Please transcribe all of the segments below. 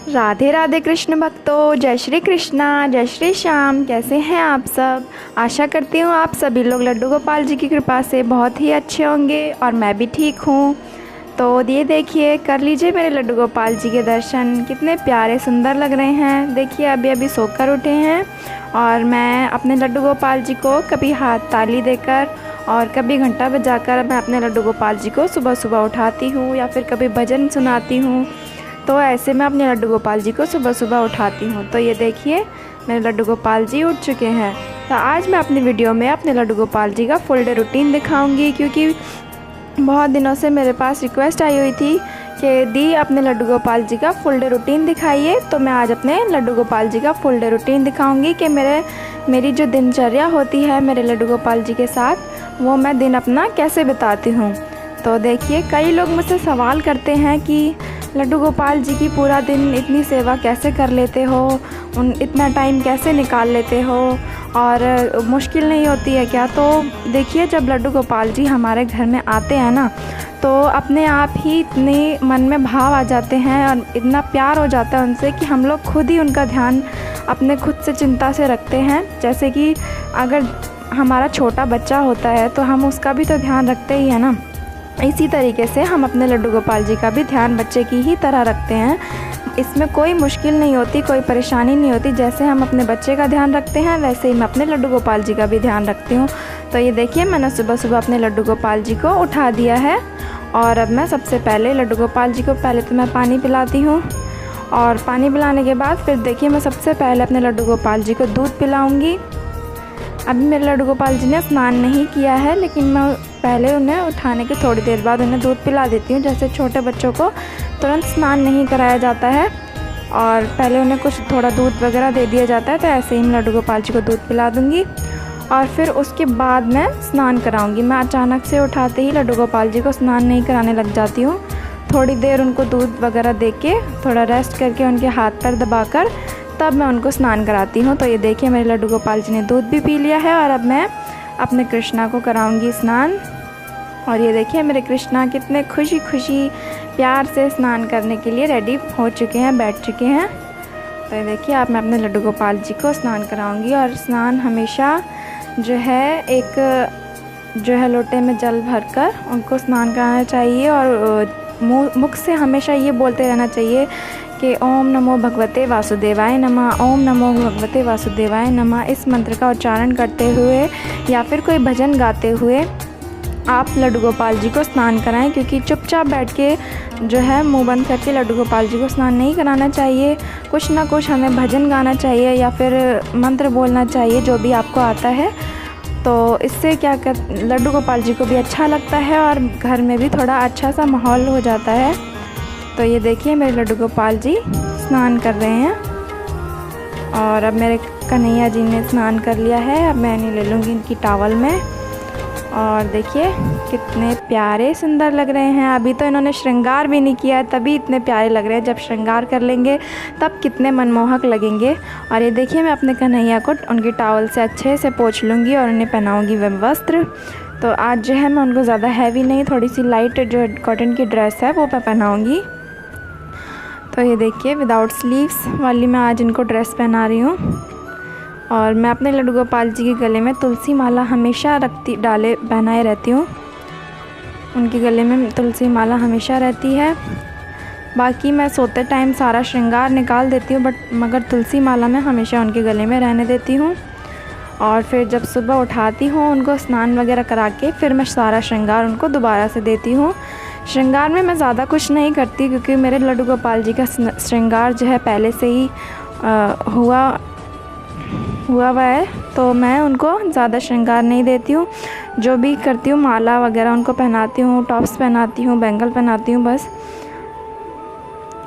राधे राधे कृष्ण भक्तों, जय श्री कृष्णा, जय श्री श्याम। कैसे हैं आप सब? आशा करती हूँ आप सभी लोग लड्डू गोपाल जी की कृपा से बहुत ही अच्छे होंगे और मैं भी ठीक हूँ। तो ये देखिए, कर लीजिए मेरे लड्डू गोपाल जी के दर्शन। कितने प्यारे सुंदर लग रहे हैं। देखिए अभी अभी सोकर उठे हैं और मैं अपने लड्डू गोपाल जी को कभी हाथ ताली देकर और कभी घंटा बजाकर मैं अपने लड्डू गोपाल जी को सुबह सुबह उठाती हूँ या फिर कभी भजन सुनाती हूँ। तो ऐसे मैं अपने लड्डू गोपाल जी को सुबह सुबह उठाती हूँ। तो ये देखिए मेरे लड्डू गोपाल जी उठ चुके हैं। तो आज मैं अपनी वीडियो में अपने लड्डू गोपाल जी का फुल डे रूटीन दिखाऊंगी, क्योंकि बहुत दिनों से मेरे पास रिक्वेस्ट आई हुई थी कि दी अपने लड्डू गोपाल जी का फुल डे रूटीन दिखाइए। तो मैं आज अपने लड्डू गोपाल जी का फुल डे रूटीन दिखाऊंगी कि मेरी जो दिनचर्या होती है मेरे लड्डू गोपाल जी के साथ, वो मैं दिन अपना कैसे बिताती हूँ। तो देखिए, कई लोग मुझसे सवाल करते हैं कि लड्डू गोपाल जी की पूरा दिन इतनी सेवा कैसे कर लेते हो, इतना टाइम कैसे निकाल लेते हो और मुश्किल नहीं होती है क्या? तो देखिए, जब लड्डू गोपाल जी हमारे घर में आते हैं ना, तो अपने आप ही इतने मन में भाव आ जाते हैं और इतना प्यार हो जाता है उनसे कि हम लोग खुद ही उनका ध्यान अपने खुद से चिंता से रखते हैं। जैसे कि अगर हमारा छोटा बच्चा होता है तो हम उसका भी तो ध्यान रखते ही है ना, इसी तरीके से हम अपने लड्डू गोपाल जी का भी ध्यान बच्चे की ही तरह रखते हैं। इसमें कोई मुश्किल नहीं होती, कोई परेशानी नहीं होती। जैसे हम अपने बच्चे का ध्यान रखते हैं वैसे ही मैं अपने लड्डू गोपाल जी का भी ध्यान रखती हूँ। तो ये देखिए, मैंने सुबह सुबह अपने लड्डू गोपाल जी को उठा दिया है और अब मैं सबसे पहले लड्डू गोपाल जी को पहले तो मैं पानी पिलाती हूँ और पानी पिलाने के बाद फिर देखिए मैं सबसे पहले अपने लड्डू गोपाल जी को दूध पिलाऊँगी। अभी मेरे लड्डू गोपाल जी ने स्नान नहीं किया है, लेकिन मैं पहले उन्हें उठाने के थोड़ी देर बाद उन्हें दूध पिला देती हूँ। जैसे छोटे बच्चों को तुरंत स्नान नहीं कराया जाता है और पहले उन्हें कुछ थोड़ा दूध वगैरह दे दिया जाता है, तो ऐसे ही मैं लड्डू गोपाल जी को दूध पिला दूँगी और फिर उसके बाद मैं स्नान कराऊँगी। मैं अचानक से उठाते ही लड्डू गोपाल जी को स्नान नहीं कराने लग जाती हूँ। थोड़ी देर उनको दूध वगैरह दे के थोड़ा रेस्ट करके उनके हाथ पैर दबाकर तब मैं उनको स्नान कराती हूँ। तो ये देखिए, मेरे लड्डू गोपाल जी ने दूध भी पी लिया है और अब मैं अपने कृष्णा को कराऊंगी स्नान। और ये देखिए, मेरे कृष्णा कितने खुशी खुशी प्यार से स्नान करने के लिए रेडी हो चुके हैं, बैठ चुके हैं। तो ये देखिए, अब मैं अपने लड्डू गोपाल जी को स्नान कराऊंगी। और स्नान हमेशा जो है लोटे में जल भरकर उनको स्नान कराना चाहिए और मुख से हमेशा ये बोलते रहना चाहिए कि ओम नमो भगवते वासुदेवाय नमः, ओम नमो भगवते वासुदेवाय नमः। इस मंत्र का उच्चारण करते हुए या फिर कोई भजन गाते हुए आप लड्डू गोपाल जी को स्नान कराएं, क्योंकि चुपचाप बैठ के जो है मुंह बंद करके लड्डू गोपाल जी को स्नान नहीं कराना चाहिए। कुछ ना कुछ हमें भजन गाना चाहिए या फिर मंत्र बोलना चाहिए, जो भी आपको आता है। तो इससे लड्डू गोपाल जी को भी अच्छा लगता है और घर में भी थोड़ा अच्छा सा माहौल हो जाता है। तो ये देखिए, मेरे लड्डू गोपाल जी स्नान कर रहे हैं और अब मेरे कन्हैया जी ने स्नान कर लिया है। अब मैं इन्हें ले लूँगी इनकी टॉवल में और देखिए कितने प्यारे सुंदर लग रहे हैं। अभी तो इन्होंने श्रृंगार भी नहीं किया है, तभी इतने प्यारे लग रहे हैं। जब श्रृंगार कर लेंगे तब कितने मनमोहक लगेंगे। और ये देखिए, मैं अपने कन्हैया को उनकी टॉवल से अच्छे से पोंछ लूँगी और उन्हें पहनाऊँगी वह वस्त्र। तो आज जो है मैं उनको ज़्यादा हैवी नहीं, थोड़ी सी लाइट जो कॉटन की ड्रेस है वो मैं पहनाऊँगी। तो ये देखिए, विदाउट स्लीव्स वाली मैं आज इनको ड्रेस पहना रही हूँ। और मैं अपने लड्डू गोपाल जी के गले में तुलसी माला हमेशा पहनाए रहती हूँ। उनके गले में तुलसी माला हमेशा रहती है। बाकी मैं सोते टाइम सारा श्रृंगार निकाल देती हूँ, मगर तुलसी माला मैं हमेशा उनके गले में रहने देती हूँ। और फिर जब सुबह उठाती हूँ उनको स्नान वगैरह करा के फिर मैं सारा श्रृंगार उनको दोबारा से देती हूँ। श्रृंगार में मैं ज़्यादा कुछ नहीं करती, क्योंकि मेरे लड्डू गोपाल जी का श्रृंगार जो है पहले से ही हुआ हुआ है, तो मैं उनको ज़्यादा श्रृंगार नहीं देती हूँ। जो भी करती हूँ माला वगैरह उनको पहनाती हूँ, टॉप्स पहनाती हूँ, बैंगल पहनाती हूँ बस।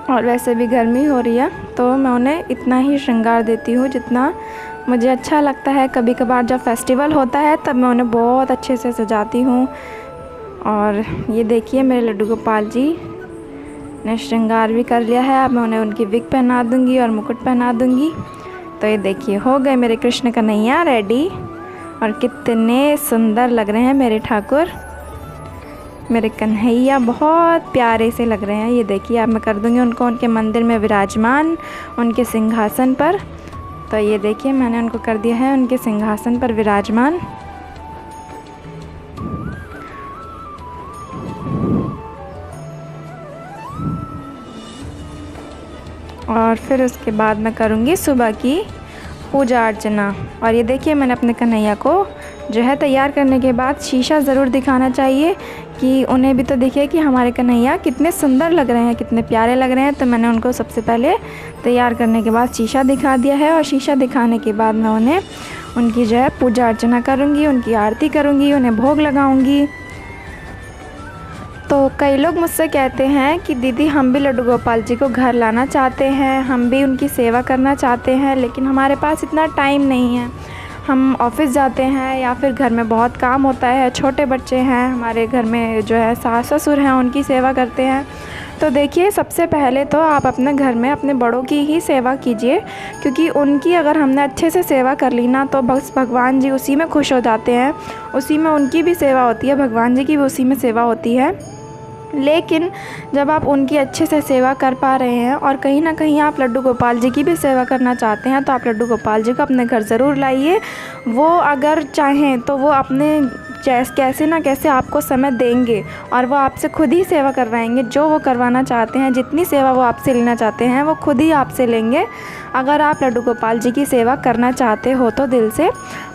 और वैसे भी गर्मी हो रही है तो मैं उन्हें इतना ही श्रृंगार देती हूँ जितना मुझे अच्छा लगता है। कभी कभार जब फेस्टिवल होता है तब मैं उन्हें बहुत अच्छे से सजाती हूँ। और ये देखिए, मेरे लड्डू गोपाल जी ने श्रृंगार भी कर लिया है। अब मैं उन्हें उनकी विग पहना दूँगी और मुकुट पहना दूँगी। तो ये देखिए, हो गए मेरे कृष्ण कन्हैया रेडी और कितने सुंदर लग रहे हैं मेरे ठाकुर। मेरे कन्हैया बहुत प्यारे से लग रहे हैं। ये देखिए, अब मैं कर दूँगी उनको उनके मंदिर में विराजमान, उनके सिंहासन पर। तो ये देखिए, मैंने उनको कर दिया है उनके सिंहासन पर विराजमान। और फिर उसके बाद मैं करूँगी सुबह की पूजा अर्चना। और ये देखिए, मैंने अपने कन्हैया को जो है तैयार करने के बाद शीशा ज़रूर दिखाना चाहिए कि उन्हें भी तो दिखे कि हमारे कन्हैया कितने सुंदर लग रहे हैं, कितने प्यारे लग रहे हैं। तो मैंने उनको सबसे पहले तैयार करने के बाद शीशा दिखा दिया है। और शीशा दिखाने के बाद मैं उन्हें उनकी जो है पूजा अर्चना करूँगी, उनकी आरती करूँगी, उन्हें भोग लगाऊँगी। तो कई लोग मुझसे कहते हैं कि दीदी हम भी लड्डू गोपाल जी को घर लाना चाहते हैं, हम भी उनकी सेवा करना चाहते हैं, लेकिन हमारे पास इतना टाइम नहीं है। हम ऑफ़िस जाते हैं या फिर घर में बहुत काम होता है, छोटे बच्चे हैं हमारे घर में, जो है सास ससुर हैं, उनकी सेवा करते हैं। तो देखिए, सबसे पहले तो आप अपने घर में अपने बड़ों की ही सेवा कीजिए, क्योंकि उनकी अगर हमने अच्छे से सेवा कर ली ना, तो बस भगवान जी उसी में खुश हो जाते हैं, उसी में उनकी भी सेवा होती है, भगवान जी की भी उसी में सेवा होती है। लेकिन जब आप उनकी अच्छे से सेवा कर पा रहे हैं और कहीं ना कहीं आप लड्डू गोपाल जी की भी सेवा करना चाहते हैं, तो आप लड्डू गोपाल जी को अपने घर ज़रूर लाइए। वो अगर चाहें तो वो अपने कैसे ना कैसे आपको समय देंगे और वो आपसे खुद ही सेवा करवाएंगे। जो वो करवाना चाहते हैं, जितनी सेवा वो आपसे लेना चाहते हैं, वो खुद ही आपसे लेंगे। अगर आप लड्डू गोपाल जी की सेवा करना चाहते हो तो दिल से,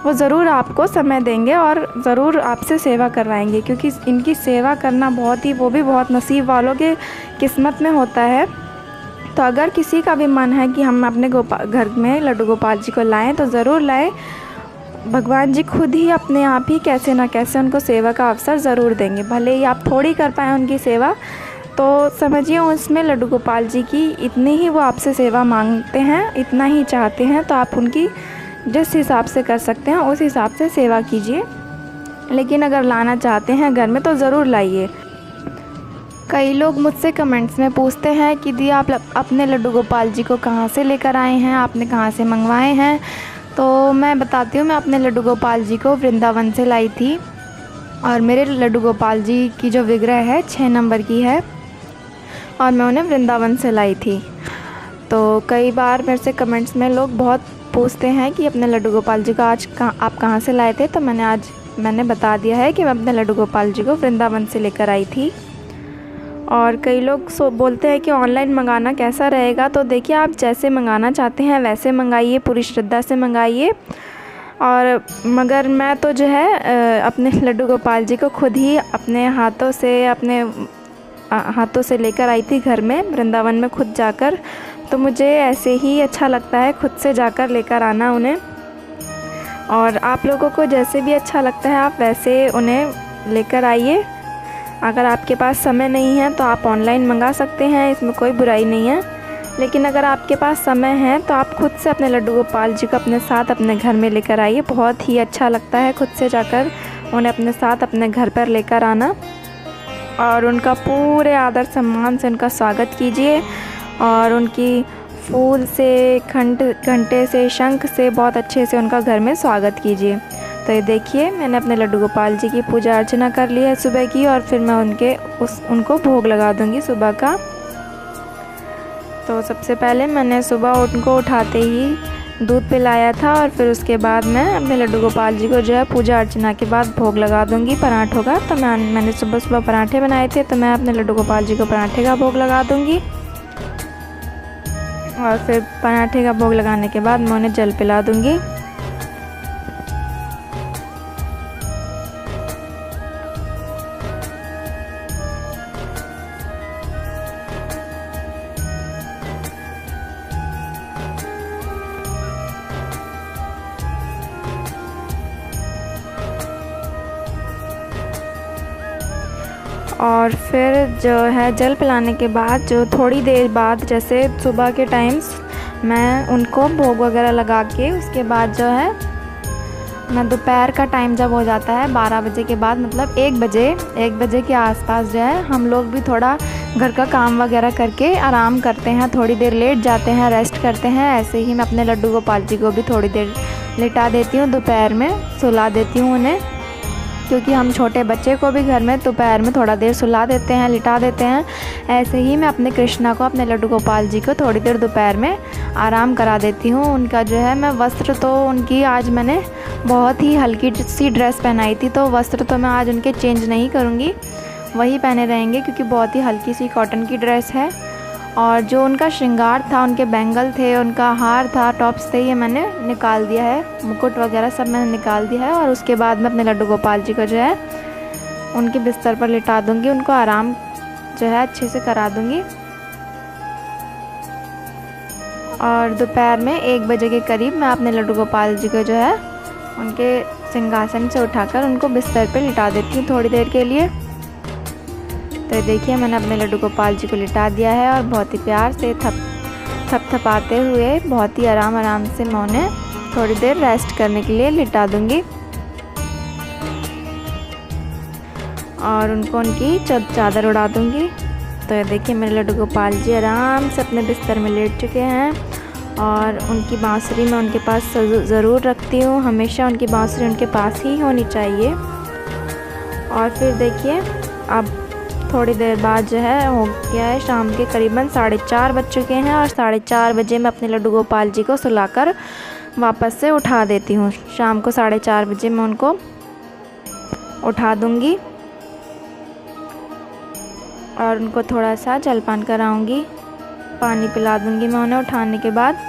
वो ज़रूर आपको समय देंगे और ज़रूर आपसे सेवा करवाएंगे, क्योंकि इनकी सेवा करना बहुत ही, वो भी बहुत नसीब वालों के किस्मत में होता है। तो अगर किसी का भी मन है कि हम अपने घर में लड्डू गोपाल जी को लाएं, तो ज़रूर लाएं। भगवान जी खुद ही अपने आप ही कैसे ना कैसे उनको सेवा का अवसर ज़रूर देंगे। भले ही आप थोड़ी कर पाएँ उनकी सेवा, तो समझिए उसमें लड्डू गोपाल जी की इतनी ही वो आपसे सेवा मांगते हैं, इतना ही चाहते हैं। तो आप उनकी जिस हिसाब से कर सकते हैं उस हिसाब से सेवा कीजिए। लेकिन अगर लाना चाहते हैं घर में तो ज़रूर लाइए। कई लोग मुझसे कमेंट्स में पूछते हैं कि दी आप अपने लड्डू गोपाल जी को कहाँ से लेकर आए हैं, आपने कहाँ से मंगवाए हैं। तो मैं बताती हूँ, मैं अपने लड्डू गोपाल जी को वृंदावन से लाई थी। और मेरे लड्डू गोपाल जी की जो विग्रह है 6 नंबर की है, और मैं उन्हें वृंदावन से लाई थी। तो कई बार मेरे से कमेंट्स में लोग बहुत पूछते हैं कि अपने लड्डू गोपाल जी को आज आप कहाँ से लाए थे। तो मैंने बता दिया है कि मैं अपने लड्डू गोपाल जी को वृंदावन से लेकर आई थी। और कई लोग बोलते हैं कि ऑनलाइन मंगाना कैसा रहेगा। तो देखिए, आप जैसे मंगाना चाहते हैं वैसे मंगाइए, पूरी श्रद्धा से मंगाइए। और मगर मैं तो जो है अपने लड्डू गोपाल जी को खुद ही अपने हाथों से लेकर आई थी घर में, वृंदावन में खुद जाकर। तो मुझे ऐसे ही अच्छा लगता है खुद से जाकर लेकर आना उन्हें। और आप लोगों को जैसे भी अच्छा लगता है आप वैसे उन्हें लेकर आइए। अगर आपके पास समय नहीं है तो आप ऑनलाइन मंगा सकते हैं, इसमें कोई बुराई नहीं है। लेकिन अगर आपके पास समय है तो आप खुद से अपने लड्डू गोपाल जी को अपने साथ अपने घर में लेकर आइए। बहुत ही अच्छा लगता है खुद से जाकर उन्हें अपने साथ अपने घर पर लेकर आना। और उनका पूरे आदर सम्मान से उनका स्वागत कीजिए, और उनकी फूल से, घंटे से, शंख से बहुत अच्छे से उनका घर में स्वागत कीजिए। तो ये देखिए, मैंने अपने लड्डू गोपाल जी की पूजा अर्चना कर ली है सुबह की, और फिर मैं उनको भोग लगा दूंगी सुबह का। तो सबसे पहले मैंने सुबह उनको उठाते ही दूध पिलाया था, और फिर उसके बाद मैं अपने लड्डू गोपाल जी को जो है पूजा अर्चना के बाद भोग लगा दूंगी पराठों का। तो मैंने सुबह पराठे बनाए थे, तो मैं अपने लड्डू गोपाल जी को पराठे का भोग लगा दूंगी। और फिर पराठे का भोग लगाने के बाद मैं उन्हें जल पिला दूंगी। और फिर जो है जल पिलाने के बाद जो थोड़ी देर बाद, जैसे सुबह के टाइम्स, मैं उनको भोग वगैरह लगा के उसके बाद जो है मैं दोपहर का टाइम जब हो जाता है 12 बजे के बाद, मतलब 1 बजे के आसपास जो है हम लोग भी थोड़ा घर का काम वगैरह करके आराम करते हैं, थोड़ी देर लेट जाते हैं, रेस्ट करते हैं। ऐसे ही मैं अपने लड्डू गोपाल जी को भी थोड़ी देर लिटा देती हूँ, दोपहर में सुला देती हूँ उन्हें। क्योंकि हम छोटे बच्चे को भी घर में दोपहर में थोड़ा देर सुला देते हैं, लिटा देते हैं। ऐसे ही मैं अपने कृष्णा को, अपने लड्डू गोपाल जी को थोड़ी देर दोपहर में आराम करा देती हूँ। उनका जो है मैं वस्त्र तो उनकी आज मैंने बहुत ही हल्की सी ड्रेस पहनाई थी, तो वस्त्र तो मैं आज उनके चेंज नहीं करूँगी, वही पहने रहेंगे क्योंकि बहुत ही हल्की सी कॉटन की ड्रेस है। और जो उनका श्रृंगार था, उनके बैंगल थे, उनका हार था, टॉप्स थे, ये मैंने निकाल दिया है, मुकुट वगैरह सब मैंने निकाल दिया है। और उसके बाद मैं अपने लड्डू गोपाल जी को जो है उनके बिस्तर पर लिटा दूँगी, उनको आराम जो है अच्छे से करा दूँगी। और दोपहर में 1 बजे के करीब मैं अपने लड्डू गोपाल जी को जो है उनके सिंहासन से उठाकर उनको बिस्तर पर लिटा देती हूँ थोड़ी देर के लिए। तो देखिए मैंने अपने लड्डू गोपाल जी को लिटा दिया है और बहुत ही प्यार से थपथपाते हुए बहुत ही आराम से मैं उन्हें थोड़ी देर रेस्ट करने के लिए लिटा दूंगी। और उनको उनकी चादर उड़ा दूंगी। तो देखिए मेरे लड्डू गोपाल जी आराम से अपने बिस्तर में लेट चुके हैं। और उनकी बांसुरी मैं उनके पास ज़रूर रखती हूँ, हमेशा उनकी बांसुरी उनके पास ही होनी चाहिए। और फिर देखिए अब थोड़ी देर बाद जो है हो गया है, शाम के करीबन 4:30 बज चुके हैं। और 4:30 बजे मैं अपने लड्डू गोपाल जी को सुलाकर वापस से उठा देती हूँ। शाम को 4:30 बजे मैं उनको उठा दूँगी और उनको थोड़ा सा जलपान कराऊँगी, पानी पिला दूँगी मैं उन्हें उठाने के बाद।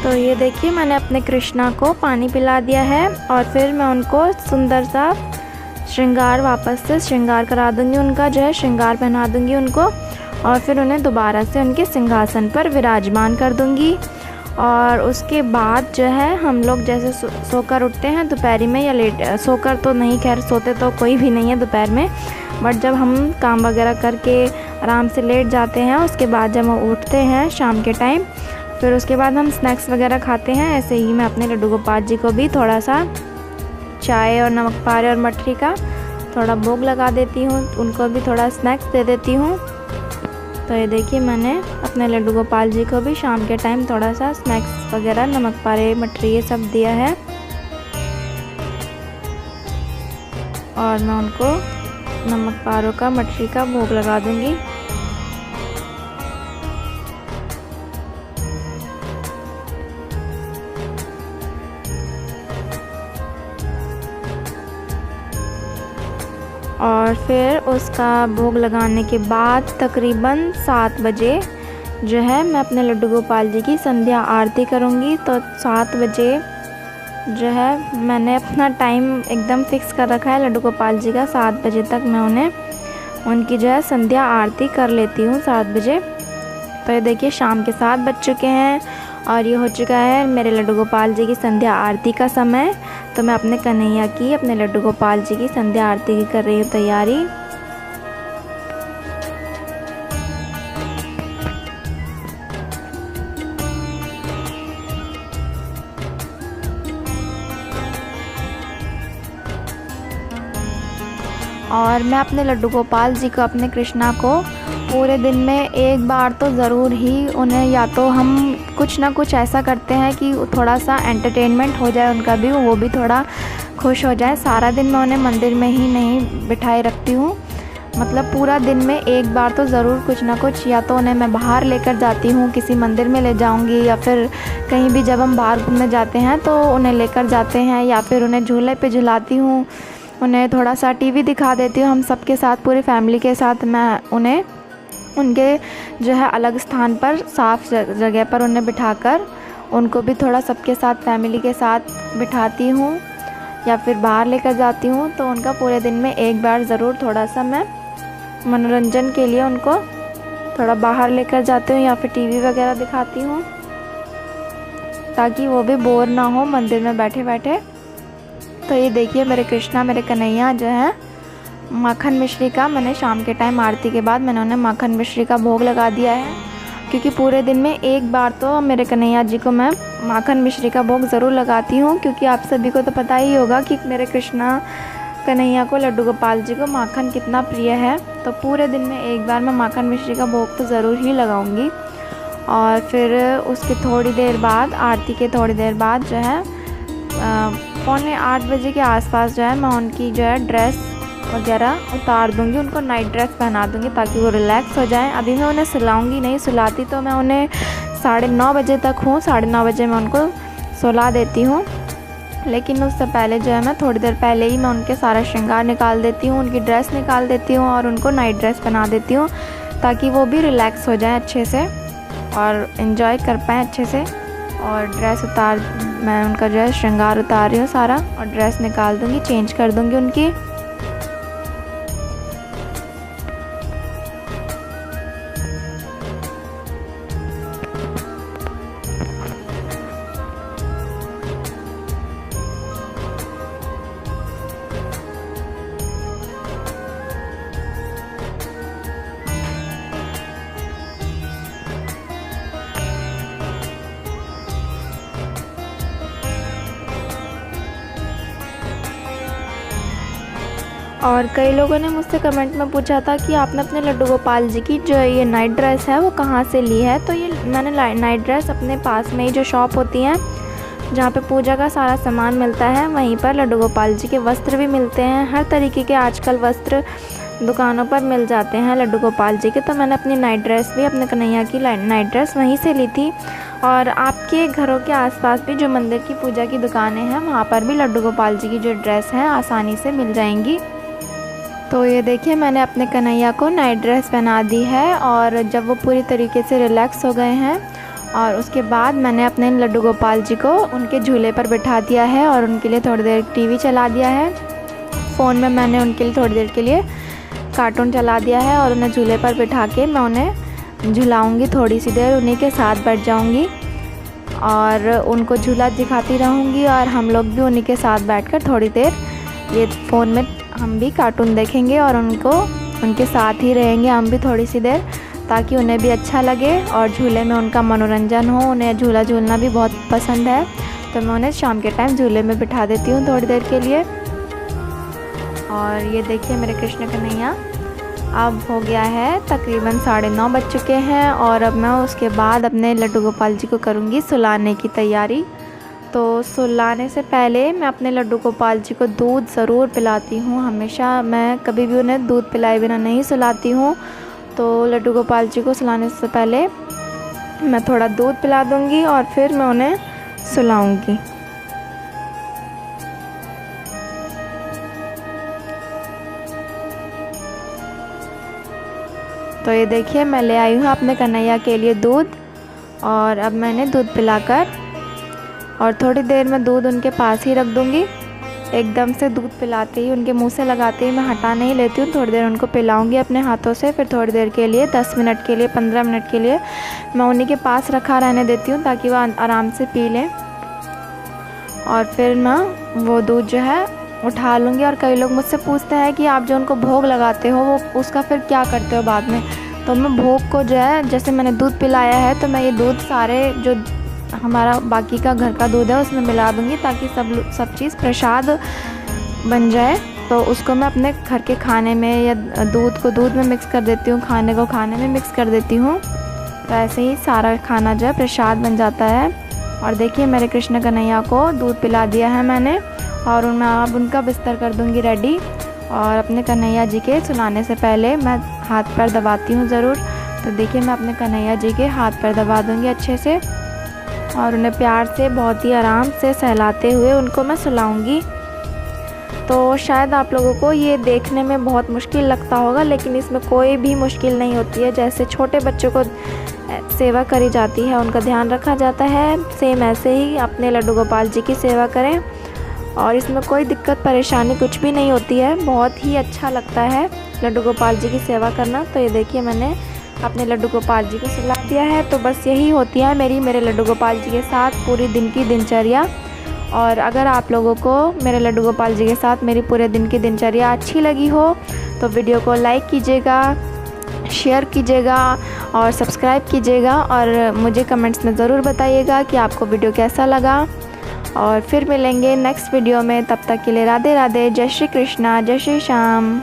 तो ये देखिए मैंने अपने कृष्णा को पानी पिला दिया है और फिर मैं उनको सुंदर सा श्रृंगार वापस से श्रृंगार करा दूंगी, उनका जो है श्रृंगार पहना दूंगी उनको। और फिर उन्हें दोबारा से उनके सिंहासन पर विराजमान कर दूंगी। और उसके बाद जो है हम लोग जैसे सोकर उठते हैं दोपहरी में, या लेट सोकर तो नहीं, खैर सोते तो कोई भी नहीं है दोपहर में, बट जब हम काम वगैरह करके आराम से लेट जाते हैं, उसके बाद जब हम उठते हैं शाम के टाइम, फिर उसके बाद हम स्नैक्स वगैरह खाते हैं। ऐसे ही मैं अपने लड्डू गोपाल जी को भी थोड़ा सा चाय और नमक पारे और मठरी का थोड़ा भोग लगा देती हूँ, उनको भी थोड़ा स्नैक्स दे देती हूँ। तो ये देखिए मैंने अपने लड्डू गोपाल जी को भी शाम के टाइम थोड़ा सा स्नैक्स वगैरह, नमक पारे, मठरी, ये सब दिया है। और मैं उनको नमक पारों का, मठरी का भोग लगा दूँगी। और फिर उसका भोग लगाने के बाद तकरीबन 7 बजे जो है मैं अपने लड्डू गोपाल जी की संध्या आरती करूँगी। तो 7 बजे जो है मैंने अपना टाइम एकदम फिक्स कर रखा है लड्डू गोपाल जी का, 7 बजे तक मैं उन्हें उनकी जो है संध्या आरती कर लेती हूँ 7 बजे। तो ये देखिए शाम के 7 बज चुके हैं और ये हो चुका है मेरे लड्डू गोपाल जी की संध्या आरती का समय। तो मैं अपने कन्हैया की, अपने लड्डू गोपाल जी की संध्या आरती की कर रही हूँ तैयारी। और मैं अपने लड्डू गोपाल जी को, अपने कृष्णा को पूरे दिन में एक बार तो ज़रूर ही उन्हें, या तो हम कुछ ना कुछ ऐसा करते हैं कि थोड़ा सा एंटरटेनमेंट हो जाए उनका भी, वो भी थोड़ा खुश हो जाए। सारा दिन मैं उन्हें मंदिर में ही नहीं बिठाए रखती हूँ, मतलब पूरा दिन में एक बार तो ज़रूर कुछ ना कुछ, या तो उन्हें मैं बाहर लेकर जाती हूँ, किसी मंदिर में ले जाऊँगी, या फिर कहीं भी जब हम बाहर घूमने जाते हैं तो उन्हें लेकर जाते हैं, या फिर उन्हें झूले पे झुलाती हूँ, उन्हें थोड़ा सा टीवी दिखा देती हूँ हम सबके साथ, पूरी फैमिली के साथ। मैं उन्हें उनके जो है अलग स्थान पर, साफ़ जगह पर उन्हें बिठाकर उनको भी थोड़ा सबके साथ फैमिली के साथ बिठाती हूँ या फिर बाहर लेकर जाती हूँ। तो उनका पूरे दिन में एक बार ज़रूर थोड़ा सा मैं मनोरंजन के लिए उनको थोड़ा बाहर लेकर जाती हूँ या फिर टीवी वगैरह दिखाती हूँ, ताकि वो भी बोर ना हो मंदिर में बैठे बैठे। तो ये देखिए मेरे कृष्णा, मेरे कन्हैया जो है, माखन मिश्री का मैंने शाम के टाइम आरती के बाद मैंने उन्हें माखन मिश्री का भोग लगा दिया है, क्योंकि पूरे दिन में एक बार तो मेरे कन्हैया जी को मैं माखन मिश्री का भोग ज़रूर लगाती हूँ। क्योंकि आप सभी को तो पता ही होगा कि मेरे कृष्णा कन्हैया को, लड्डू गोपाल जी को माखन कितना प्रिय है। तो पूरे दिन में एक बार मैं माखन मिश्री का भोग तो ज़रूर ही लगाऊंगी। और फिर उसके थोड़ी देर बाद, आरती के थोड़ी देर बाद जो है 7:45 बजे के आसपास जो है मैं उनकी जो है ड्रेस वगैरह उतार दूंगी, उनको नाइट ड्रेस पहना दूंगी ताकि वो रिलैक्स हो जाएं। अभी मैं उन्हें सुलाऊंगी नहीं, सुलाती तो मैं उन्हें 9:30 बजे तक हूँ, 9:30 बजे मैं उनको सुला देती हूँ। लेकिन उससे पहले जो है मैं थोड़ी देर पहले ही मैं उनके सारा श्रृंगार निकाल देती हूँ, उनकी ड्रेस निकाल देती हूँ और उनको नाइट ड्रेस पहना देती हूँ, ताकि वो भी रिलैक्स हो जाएँ अच्छे से और इन्जॉय कर पाएँ अच्छे से। और ड्रेस मैं उनका जो है श्रृंगार उतार रही हूँ सारा, और ड्रेस निकाल दूँगी, चेंज कर दूँगी उनकी। और कई लोगों ने मुझसे कमेंट में पूछा था कि आपने अपने लड्डू गोपाल जी की जो ये नाइट ड्रेस है वो कहाँ से ली है। तो ये मैंने नाइट ड्रेस अपने पास में ही जो शॉप होती हैं जहाँ पे पूजा का सारा सामान मिलता है, वहीं पर लड्डू गोपाल जी के वस्त्र भी मिलते हैं। हर तरीके के आजकल वस्त्र दुकानों पर मिल जाते हैं लड्डू गोपाल जी के। तो मैंने अपनी नाइट ड्रेस भी, अपने कन्हैया की नाइट ड्रेस वहीं से ली थी। और आपके घरों के आसपास भी जो मंदिर की पूजा की दुकानें हैं, वहाँ पर भी लड्डू गोपाल जी की जो ड्रेस है आसानी से मिल जाएंगी। तो ये देखिए मैंने अपने कन्हैया को नाइट ड्रेस पहना दी है, और जब वो पूरी तरीके से रिलैक्स हो गए हैं और उसके बाद मैंने अपने लड्डू गोपाल जी को उनके झूले पर बिठा दिया है और उनके लिए थोड़ी देर टीवी चला दिया है। फ़ोन में मैंने उनके लिए थोड़ी देर के लिए कार्टून चला दिया है और उन्हें झूले पर बिठा के मैं उन्हें झुलाऊँगी, थोड़ी सी देर उन्हीं के साथ बैठ जाऊँगी और उनको झूला दिखाती रहूँगी, और हम लोग भी उन्हीं के साथ बैठकर थोड़ी देर ये फ़ोन में हम भी कार्टून देखेंगे और उनके साथ ही रहेंगे हम भी थोड़ी सी देर, ताकि उन्हें भी अच्छा लगे और झूले में उनका मनोरंजन हो। उन्हें झूला झूलना भी बहुत पसंद है, तो मैं उन्हें शाम के टाइम झूले में बिठा देती हूँ थोड़ी देर के लिए। और ये देखिए मेरे कृष्ण कन्हैया, अब हो गया है तकरीबन 9:30 बज चुके हैं, और अब मैं उसके बाद अपने लड्डू गोपाल जी को करूँगी सुलाने की तैयारी। तो सुलाने से पहले मैं अपने लड्डू गोपाल जी को दूध ज़रूर पिलाती हूँ। हमेशा मैं कभी भी उन्हें दूध पिलाए बिना नहीं सुलाती हूँ। तो लड्डू गोपाल जी को सुलाने से पहले मैं थोड़ा दूध पिला दूँगी और फिर मैं उन्हें सुलाऊँगी। तो ये देखिए मैं ले आई हूँ अपने कन्हैया के लिए दूध, और अब मैंने दूध पिलाकर और थोड़ी देर में दूध उनके पास ही रख दूँगी। एकदम से दूध पिलाते ही, उनके मुंह से लगाते ही मैं हटा नहीं लेती हूँ, थोड़ी देर उनको पिलाऊंगी अपने हाथों से। फिर थोड़ी देर के लिए 10 मिनट के लिए, 15 मिनट के लिए मैं उन्हीं के पास रखा रहने देती हूँ, ताकि वह आराम से पी लें। और फिर मैं वो दूध जो है उठा लूँगी। और कई लोग मुझसे पूछते हैं कि आप जो उनको भोग लगाते हो वो उसका फिर क्या करते हो बाद में। तो मैं भोग को जो है, जैसे मैंने दूध पिलाया है तो मैं ये दूध सारे जो हमारा बाकी का घर का दूध है उसमें मिला दूँगी, ताकि सब चीज़ प्रसाद बन जाए। तो उसको मैं अपने घर के खाने में, या दूध को दूध में मिक्स कर देती हूँ, खाने को खाने में मिक्स कर देती हूँ। तो ऐसे ही सारा खाना जो है प्रसाद बन जाता है। और देखिए मेरे कृष्ण कन्हैया को दूध पिला दिया है मैंने, और मैं अब उनका बिस्तर कर दूँगी रेडी। और अपने कन्हैया जी के सुलाने से पहले मैं हाथ पैर दबाती हूँ ज़रूर। तो देखिए मैं अपने कन्हैया जी के हाथ पैर दबा दूँगी अच्छे से, और उन्हें प्यार से बहुत ही आराम से सहलाते हुए उनको मैं सुलाऊंगी। तो शायद आप लोगों को ये देखने में बहुत मुश्किल लगता होगा, लेकिन इसमें कोई भी मुश्किल नहीं होती है। जैसे छोटे बच्चों को सेवा करी जाती है, उनका ध्यान रखा जाता है, सेम ऐसे ही अपने लड्डू गोपाल जी की सेवा करें। और इसमें कोई दिक्कत परेशानी कुछ भी नहीं होती है, बहुत ही अच्छा लगता है लड्डू गोपाल जी की सेवा करना। तो ये देखिए मैंने अपने लड्डू गोपाल जी को सुला दिया है। तो बस यही होती है मेरे लड्डू गोपाल जी के साथ पूरी दिन की दिनचर्या। और अगर आप लोगों को मेरे लड्डू गोपाल जी के साथ मेरी पूरे दिन की दिनचर्या अच्छी लगी हो तो वीडियो को लाइक कीजिएगा, शेयर कीजिएगा और सब्सक्राइब कीजिएगा। और मुझे कमेंट्स में ज़रूर बताइएगा कि आपको वीडियो कैसा लगा। और फिर मिलेंगे नेक्स्ट वीडियो में, तब तक के लिए राधे राधे, जय श्री कृष्णा, जय श्री श्याम।